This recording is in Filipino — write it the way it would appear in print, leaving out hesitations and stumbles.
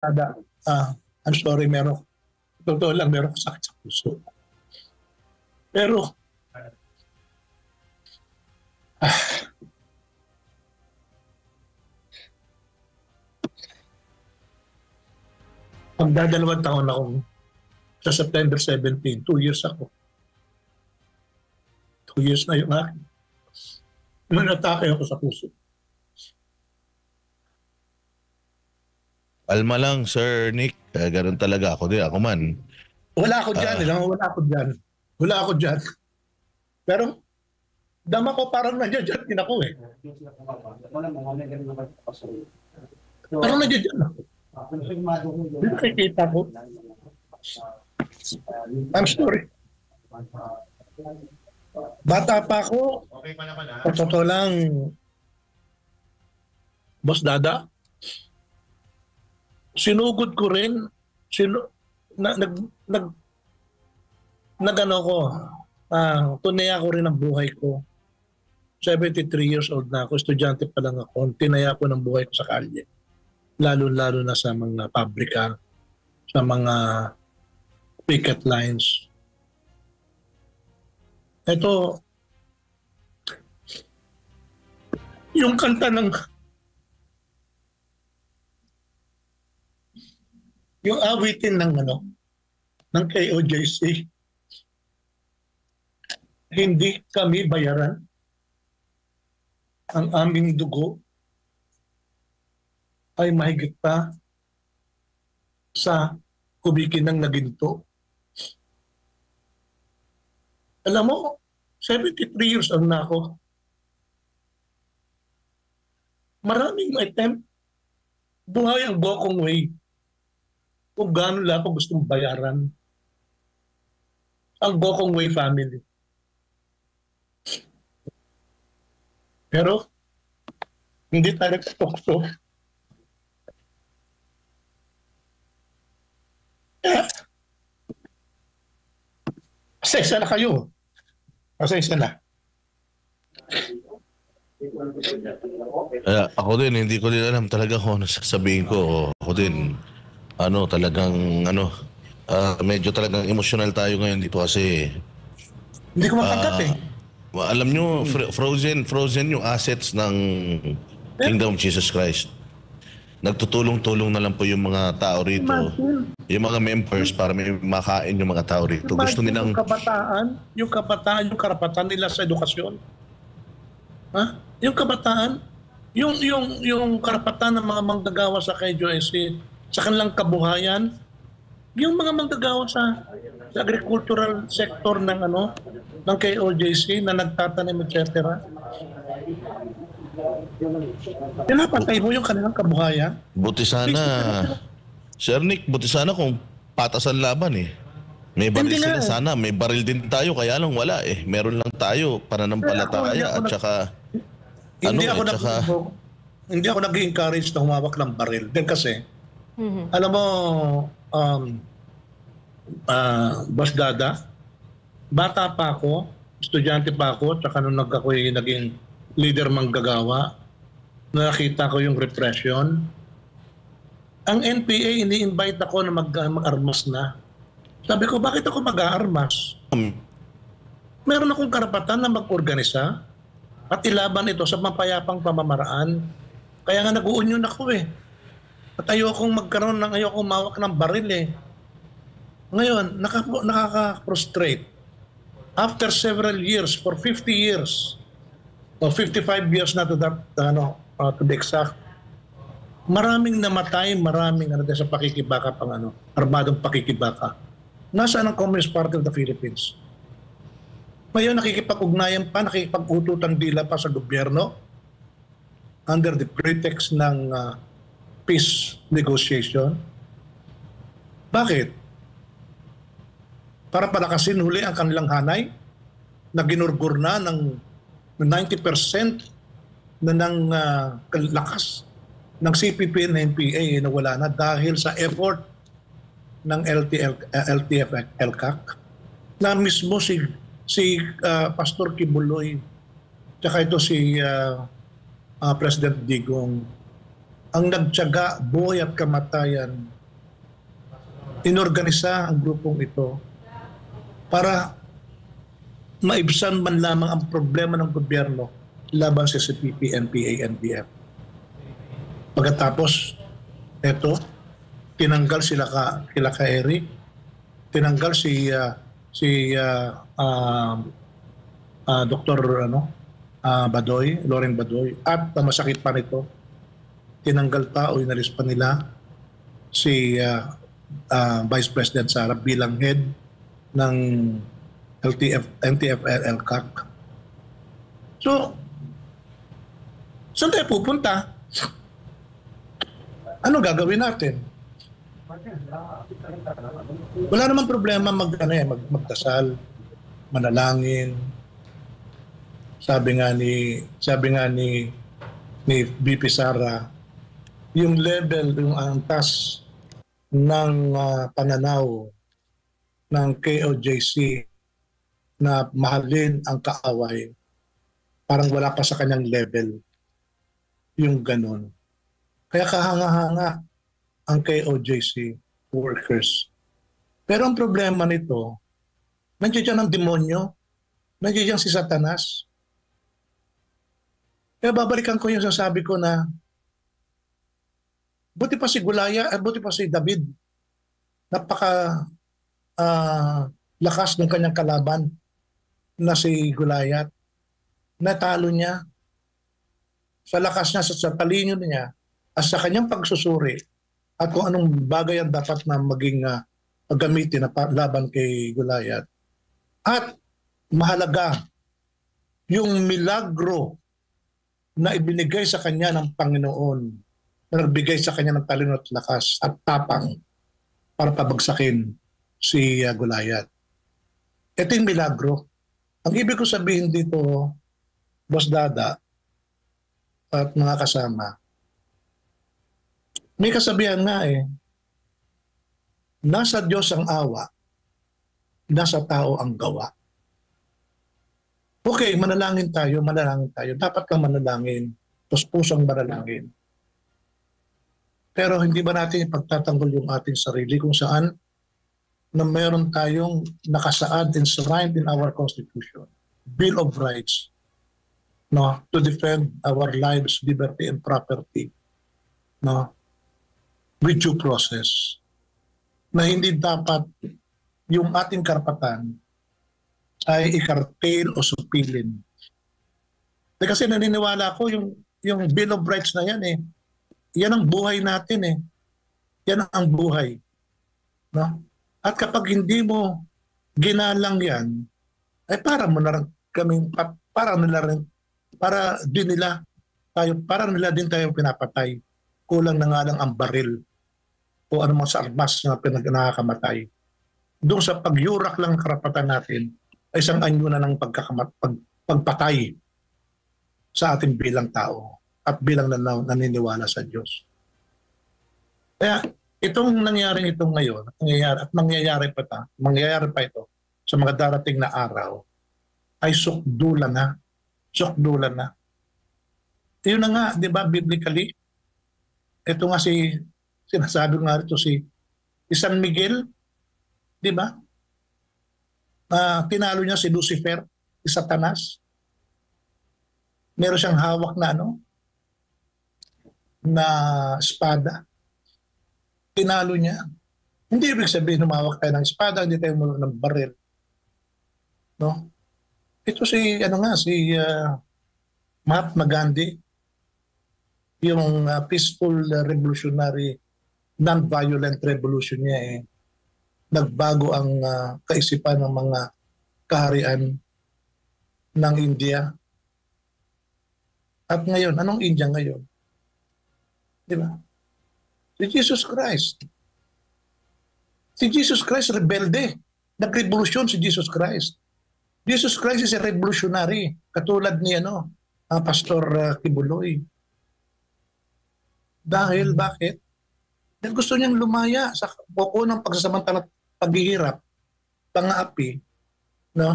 Kada, I'm sorry, totoo lang, meron ko sakit sa puso. Pero, magdadalawang taon akong sa September 17, 2 years ako. 2 years na yung akin. Nung natake ako sa puso. Alma lang, Sir Nick. Ganun talaga ako din. Ako man. Wala ako dyan. Wala ako dyan. Pero, dama ko parang nandiyan din ako eh. Parang nandiyan ako. Nakikita ko. I'm sorry. Bata pa ako. Okay pa naman ha? Totoo lang, Boss Dada, sinugod ko rin, tunaya ko rin ang buhay ko. 73 years old na ako, estudyante pa lang ako, tinaya ko ng buhay ko sa kalye. Lalo-lalo na sa mga pabrika, sa mga picket lines. Ito, yung kanta yung awitin ng KOJC, hindi kami bayaran ang aming dugo ay mahigit pa sa kubikinang na ginto. Alam mo, 73 years old na ako. Maraming attempt. Buhay ang Gokong Way. Kung gaano lang ako gustong bayaran ang Gokong Way family. Pero, hindi tayo nagtokso. Pasensya na kayo. Pasensya na. Ako din, hindi ko din alam talaga kung ano sasabihin ko. Ako din, medyo talagang emotional tayo ngayon dito kasi hindi ko matanggap alam nyo, frozen yung assets ng Kingdom of Jesus Christ. Nagtutulong-tulong na lang po yung mga tao rito, yung mga members para may makain yung mga tao rito. Gusto nilang yung karapatan nila sa edukasyon. Yung kabataan, yung karapatan ng mga manggagawa sa KJOSC, sa kanilang kabuhayan, yung mga manggagawa sa agricultural sector ng KOJC na nagtatanim, etc. Pinapatay mo yung kanilang kabuhayan. Buti sana, Sir Nick, buti sana kung patas ang laban eh. May baril sila sana, may baril din tayo, kaya lang wala eh. Meron lang tayo, pananampalataya at saka hindi ako nag-encourage na humawak ng baril. Din kasi, alam mo, Boss Dada, bata pa ako, estudyante pa ako, tsaka nung ako'y naging leader manggagawa, nakita ko yung repression. Ang NPA, ini-invite ako na mag-armas na. Sabi ko, bakit ako mag-aarmas? Meron akong karapatan na mag-organisa at ilaban ito sa mapayapang pamamaraan. Kaya nga nag-uunyon ako eh. At ayokong mawak ng baril eh. Ngayon, nakaka-frustrate. After several years, for 50 years, o 55 years na to be exact, maraming namatay, sa pakikibaka armadong pakikibaka. Nasaan ang Communist Party of the Philippines? Ngayon, nakikipag-ugnayan pa, nakikipag-ututang dila pa sa gobyerno under the pretext ng peace negotiation. Bakit? Para palakasin huli ang kanilang hanay na ginurgur na ng 90% na ng lakas ng CPP and NPA na wala na dahil sa effort ng LTF-LCAC na mismo si Pastor Kibuloy tsaka ito si President Digong ang nagtiyaga, buhay at kamatayan, inorganisa ang grupong ito para maibsan man lamang ang problema ng gobyerno laban sa CPP, NPA, NBF. Pagkatapos, eto, tinanggal sila ka Eric, tinanggal si Dr. Badoy, Loren Badoy, at masakit pa nito, tinanggal pa o inalis pa nila si Vice President Sara bilang head ng NTF-LCAC. So, saan tayo pupunta? Ano gagawin natin? Wala namang problema magdasal, manalangin. Sabi nga ni BP Sara, yung level, yung antas ng pananaw ng KOJC na mahalin ang kaaway, parang wala pa sa kanyang level yung ganun. Kaya kahanga-hanga ang KOJC workers. Pero ang problema nito, nandiyan dyan ang demonyo, nandiyan dyan si Satanas. Kaya babalikan ko yung sasabi ko na buti pa si buti pa si David. Napaka lakas ng kanyang kalaban na si Goliath. Natalo niya sa lakas niya, sa talino niya, at sa kanyang pagsusuri at kung anong bagay ang dapat na maging gamitin na laban kay Goliath. At mahalaga, yung milagro na ibinigay sa kanya ng Panginoon, na nagbigay sa kanya ng talino at lakas at tapang para pabagsakin si Goliath. Ito yung milagro. Ang ibig ko sabihin dito, Boss Dada at mga kasama, may kasabihan nga nasa Diyos ang awa, nasa tao ang gawa. Okay, manalangin tayo. Dapat kang manalangin, pusang manalangin. Pero hindi ba natin ipagtatanggol yung ating sarili kung saan na meron tayong nakasaad, enshrined in our Constitution, Bill of Rights, no, to defend our lives, liberty, and property, no, with due process, na hindi dapat yung ating karapatan ay ikartel o supilin. Kasi naniniwala ko yung Bill of Rights na yan yan ang buhay natin Yan ang buhay. No? At kapag hindi mo ginalang yan, ay para nila din tayo pinapatay. Kulang na nga lang ang baril o anumang sa armas na nakakamatay. Doon sa pagyurak lang karapatan natin, ay isang anyo na ng pagpatay sa ating bilang tao at bilang naniniwala sa Diyos. Kaya itong nangyaring ito ngayon, mangyayari pa ito sa mga darating na araw, ay sukdulan na. Sukdulan na. Yun na nga, di ba, biblically, ito nga sinasabi nga rito si San Miguel, di ba? Tinalo niya si Lucifer, si Satanas. Meron siyang hawak na espada. Tinalo niya. Hindi ibig sabihin humawak tayo ng espada, hindi tayo mulong ng baril. No? Ito si Mahatma Gandhi, yung peaceful revolutionary non-violent revolution niya nagbago ang kaisipan ng mga kaharian ng India. At ngayon, anong India ngayon? Di ba? Si Jesus Christ. Si Jesus Christ rebelde. Nagrevolusyon si Jesus Christ. Jesus Christ is a revolutionary. Katulad ni Pastor Kibuloy. Dahil bakit? Dahil gusto niyang lumaya sa buko ng pagsasamantala paghihirap, pang-aapi, no?